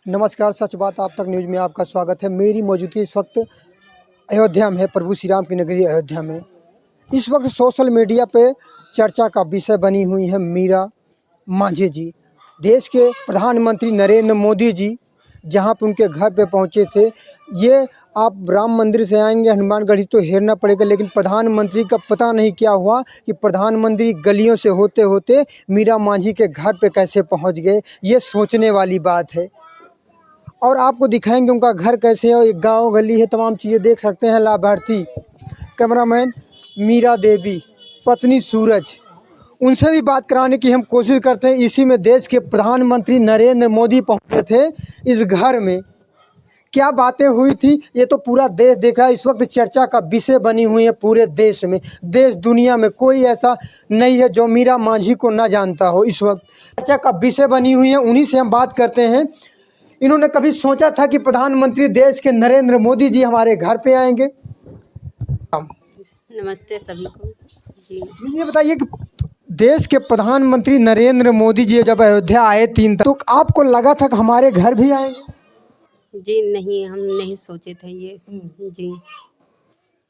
नमस्कार, सच बात आप तक न्यूज़ में आपका स्वागत है। मेरी मौजूदगी इस वक्त अयोध्या में है, प्रभु श्री राम की नगरी अयोध्या में। इस वक्त सोशल मीडिया पे चर्चा का विषय बनी हुई है मीरा मांझी जी। देश के प्रधानमंत्री नरेंद्र मोदी जी जहां पे उनके घर पे पहुंचे थे, ये आप राम मंदिर से आएंगे हनुमानगढ़ी तो हेरना पड़ेगा, लेकिन प्रधानमंत्री का पता नहीं क्या हुआ कि प्रधानमंत्री गलियों से होते होते मीरा मांझी के घर पे कैसे पहुंच गए। ये सोचने वाली बात है। और आपको दिखाएंगे उनका घर कैसे है, एक गांव गली है, तमाम चीज़ें देख सकते हैं। लाभार्थी कैमरामैन मीरा देवी, पत्नी सूरज, उनसे भी बात कराने की हम कोशिश करते हैं। इसी में देश के प्रधानमंत्री नरेंद्र मोदी पहुंचे थे इस घर में। क्या बातें हुई थी ये तो पूरा देश देख रहा है। इस वक्त चर्चा का विषय बनी हुई है पूरे देश में। देश दुनिया में कोई ऐसा नहीं है जो मीरा मांझी को ना जानता हो। इस वक्त चर्चा का विषय बनी हुई है, उन्हीं से हम बात करते हैं। इन्होंने कभी सोचा था कि प्रधानमंत्री देश के नरेंद्र मोदी जी हमारे घर पे आएंगे? नमस्ते सभी को जी। ये बताइए कि देश के प्रधानमंत्री नरेंद्र मोदी जी जब अयोध्या आए 3 तो आपको लगा था कि हमारे घर भी आएंगे? जी नहीं, हम नहीं सोचे थे ये जी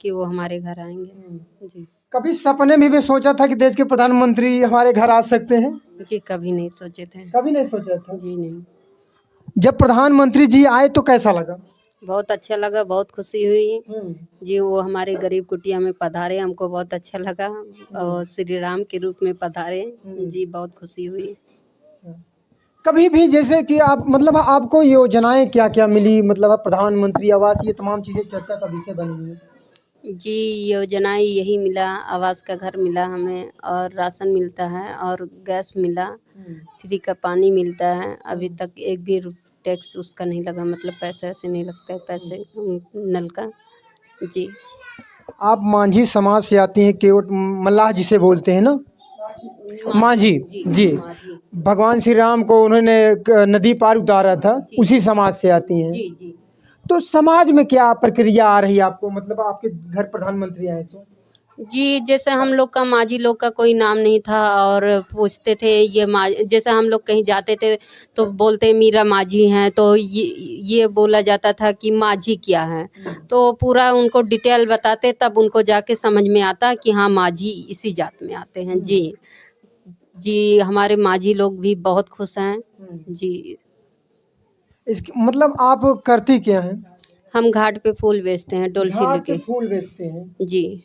कि वो हमारे घर आएंगे जी। कभी सपने में भी सोचा था कि देश के प्रधानमंत्री हमारे घर आ सकते हैं? जी कभी नहीं सोचे थे। कभी नहीं सोचा था। जी नहीं। जब प्रधानमंत्री जी आए तो कैसा लगा? बहुत अच्छा लगा, बहुत खुशी हुई जी। वो हमारे गरीब कुटिया में पधारे, हमको बहुत अच्छा लगा और श्री राम के रूप में पधारे जी, बहुत खुशी हुई। कभी भी जैसे कि आप मतलब आपको योजनाएं क्या क्या मिली, मतलब प्रधानमंत्री आवास, ये तमाम चीज़ें चर्चा का विषय बनी हुई है। जी योजनाएं यही मिला, आवास का घर मिला हमें और राशन मिलता है और गैस मिला, फ्री का पानी मिलता है। अभी तक एक भी टैक्स उसका नहीं लगा, मतलब पैसे ऐसे नहीं लगता है, पैसे नल का जी। आप मांझी समाज से आती हैं, केवट मल्लाह जिसे बोलते हैं ना, मांझी जी। माझी भगवान श्री राम को उन्होंने नदी पार उतारा था, उसी समाज से आती हैं। जी जी। तो समाज में क्या प्रक्रिया आ रही है आपको, मतलब आपके घर प्रधानमंत्री आए तो? जी जैसे हम लोग का माझी लोग का कोई नाम नहीं था और पूछते थे ये जैसे हम लोग कहीं जाते थे तो बोलते मीरा माझी हैं, तो ये बोला जाता था कि माझी क्या है, तो पूरा उनको डिटेल बताते, तब उनको जाके समझ में आता कि हाँ माझी इसी जात में आते हैं जी। जी हमारे माझी लोग भी बहुत खुश हैं जी। इसकी मतलब आप करती क्या हैं? हम घाट पे फूल बेचते हैं, डोलची घाट पे लेके फूल बेचते हैं। जी।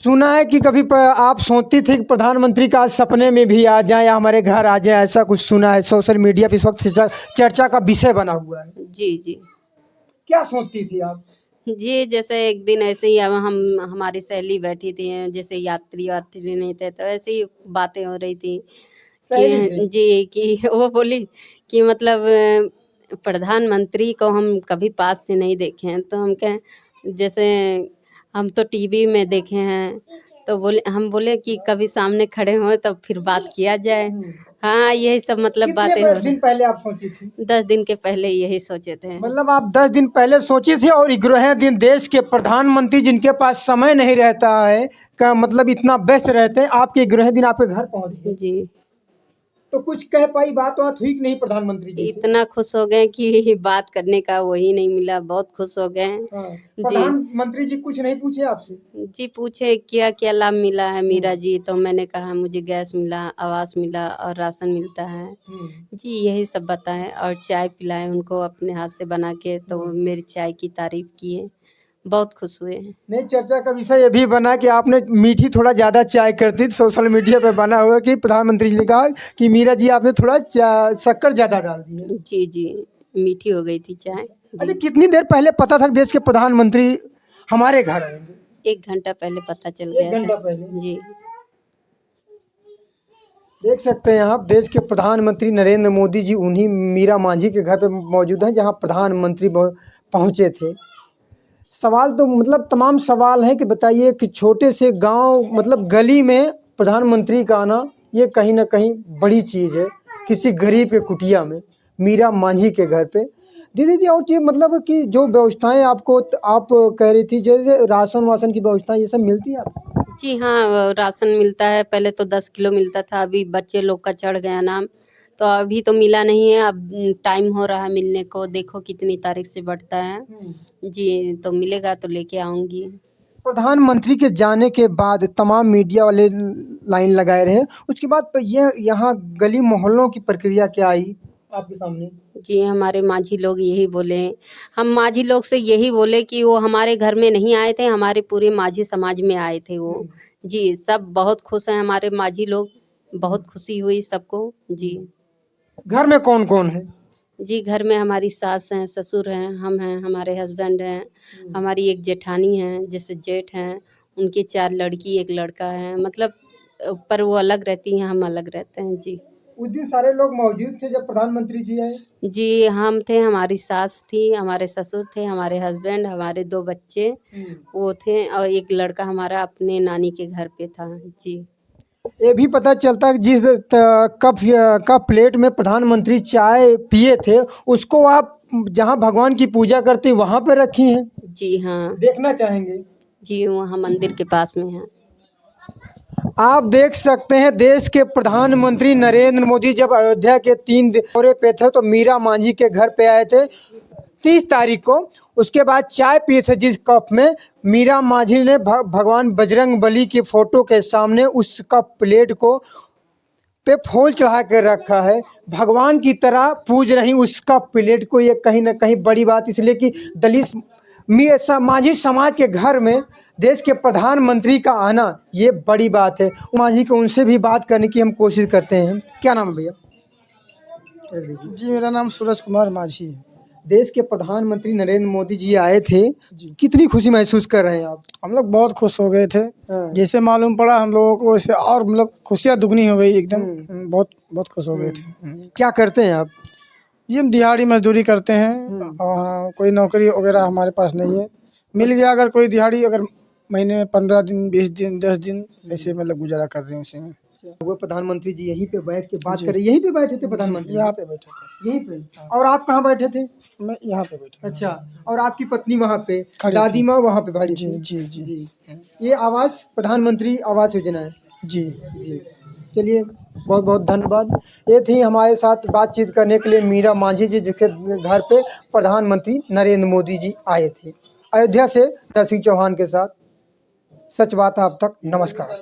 सुना है कि कभी आप सोचती थी कि प्रधानमंत्री का सपने में भी आ जाए या हमारे घर आ जाए, ऐसा कुछ सुना है? सोशल मीडिया पे इस वक्त चर्चा का विषय बना हुआ है। जी जी। क्या सोचती थी आप? जी जैसे एक दिन ऐसे ही हम हमारी सहेली बैठी थी, जैसे यात्री वात्री नहीं थे, तो ऐसे ही बातें हो रही थी सहेली से? कि जी कि वो बोली कि मतलब प्रधानमंत्री को हम कभी पास से नहीं देखे हैं, तो हम कहें जैसे हम तो टीवी में देखे हैं, तो हम बोले कि कभी सामने खड़े हों तब फिर बात किया जाए। हाँ यही सब मतलब कितने बातें हो रही। दिन पहले आप सोची थी? 10 दिन के पहले यही सोचे थे। मतलब आप 10 दिन पहले सोची थी और 11वें दिन देश के प्रधानमंत्री जिनके पास समय नहीं रहता है का मतलब इतना व्यस्त रहते हैं, आपके 11वें दिन आपके घर पहुंच गए। जी तो कुछ कह पाई, बात हुई कि नहीं प्रधानमंत्री जी से? इतना खुश हो गए कि बात करने का वही नहीं मिला, बहुत खुश हो गए हाँ। जी। प्रधानमंत्री जी कुछ नहीं पूछे आपसे? जी पूछे क्या क्या लाभ मिला है मीरा जी, तो मैंने कहा मुझे गैस मिला, आवास मिला और राशन मिलता है जी, यही सब बताएं और चाय पिलाए उनको अपने हाथ से बना के, तो वो मेरी चाय की तारीफ किए, बहुत खुश हुए। नहीं, चर्चा का विषय ये भी बना कि आपने मीठी थोड़ा ज़्यादा चाय करती थी। सोशल मीडिया पे बना हुआ कि प्रधानमंत्री जी ने कहा कि मीरा जी आपने थोड़ा शक्कर ज़्यादा डाल दी है। जी जी मीठी हो गई थी चाय अच्छा, जी। कितनी देर पहले पता था कि देश के प्रधानमंत्री हमारे घर आएंगे? 1 घंटा पहले पता चल 1 गया घंटा था पहले। जी। देख सकते हैं आप, देश के प्रधानमंत्री नरेंद्र मोदी जी उन्हीं मीरा मांझी के घर पे मौजूद हैं जहां प्रधानमंत्री पहुंचे थे। सवाल तो मतलब तमाम सवाल हैं कि बताइए कि छोटे से गांव मतलब गली में प्रधानमंत्री का आना, ये कहीं ना कहीं बड़ी चीज़ है। किसी गरीब के कुटिया में मीरा मांझी के घर पे। दीदी जी, और ये मतलब कि जो व्यवस्थाएं आपको आप कह रही थी, जैसे राशन वासन की व्यवस्था, ये सब मिलती है आपको? जी हाँ राशन मिलता है, पहले तो 10 किलो मिलता था, अभी बच्चे लोग का चढ़ गया नाम, तो अभी तो मिला नहीं है। अब टाइम हो रहा है मिलने को, देखो कितनी तारीख से बढ़ता है। जी, तो मिलेगा तो लेके आऊँगी। प्रधानमंत्री के जाने के बाद तमाम मीडिया वाले लाइन लगाए रहे, उसके बाद ये यहाँ गली मोहल्लों की प्रक्रिया क्या आई आपके सामने? जी, हमारे माझी लोग यही बोले, हम माझी लोग से यही बोले कि वो हमारे घर में नहीं आए थे, हमारे पूरे माझी समाज में आए थे वो। जी, सब बहुत खुश हैं हमारे माझी लोग, बहुत खुशी हुई सबको। जी। घर में कौन-कौन है? जी, घर में हमारी सास हैं, ससुर हैं, हम हैं, हमारे हस्बैंड हैं, हमारी एक जेठानी हैं, जैसे जेठ हैं, उनकी 4 लड़की, 1 लड़का है। मतलब पर वो अलग रहती हैं, हम अलग रहते हैं। जी। उस दिन सारे लोग मौजूद थे जब प्रधानमंत्री जी आए? जी, हम थे, हमारी सास थी, हमारे ससुर थे, हमारे हस्बैंड, हमारे 2 बच्चे वो थे और 1 लड़का हमारा अपने नानी के घर पे था। जी। ये भी पता चलता है कि जिस कप प्लेट में प्रधानमंत्री चाय पिए थे, उसको आप जहाँ भगवान की पूजा करती वहाँ पे रखी हैं? जी हाँ। देखना चाहेंगे। जी, वहाँ मंदिर के पास में है। आप देख सकते हैं देश के प्रधानमंत्री नरेंद्र मोदी जब अयोध्या के 3 दौरे पे थे तो मीरा मांझी के घर पे आए थे 30 तारीख को। उसके बाद चाय पिए थे जिस कप में, मीरा मांझी ने भगवान बजरंग बली की फोटो के सामने उस कप प्लेट को पे फूल चढ़ा के रखा है, भगवान की तरह पूज रही उस कप प्लेट को। ये कहीं ना कहीं बड़ी बात इसलिए कि दलित माझी समाज के घर में देश के प्रधानमंत्री का आना ये बड़ी बात है। माझी को उनसे भी बात करने की हम कोशिश करते हैं। क्या नाम है भैया? जी, मेरा नाम सूरज कुमार माझी है। देश के प्रधानमंत्री नरेंद्र मोदी जी आए थे, जी। कितनी खुशी महसूस कर रहे हैं आप? हम लोग बहुत खुश हो गए थे। हाँ। जैसे मालूम पड़ा हम लोगों को वैसे और मतलब खुशियाँ दुगनी हो गई एकदम। बहुत बहुत खुश हो गए थे। क्या करते हैं आप? ये हम दिहाड़ी मजदूरी करते हैं और कोई नौकरी वगैरह हमारे पास नहीं है। मिल गया अगर कोई दिहाड़ी, अगर महीने में 15 दिन, 20 दिन, 10 दिन ऐसे मतलब गुजारा कर रहे हैं उसी में। वो प्रधानमंत्री जी यहीं पे बैठ के बात कर रहे, यहीं पे बैठे थे प्रधानमंत्री? यहाँ पे बैठे थे। यहीं पे। और आप कहाँ बैठे थे? मैं यहाँ पे बैठा। अच्छा, और आपकी पत्नी वहाँ पे, खड़ी दादी थी। माँ वहाँ पे खड़ी जी थी? जी जी जी। ये आवास प्रधानमंत्री आवास योजना है। जी। जी, चलिए बहुत बहुत धन्यवाद। ये थी हमारे साथ बातचीत करने के लिए मीरा मांझी जी, जिसके घर पे प्रधानमंत्री नरेंद्र मोदी जी आए थे। अयोध्या से शिवराज सिंह चौहान के साथ सच बात आप तक, नमस्कार।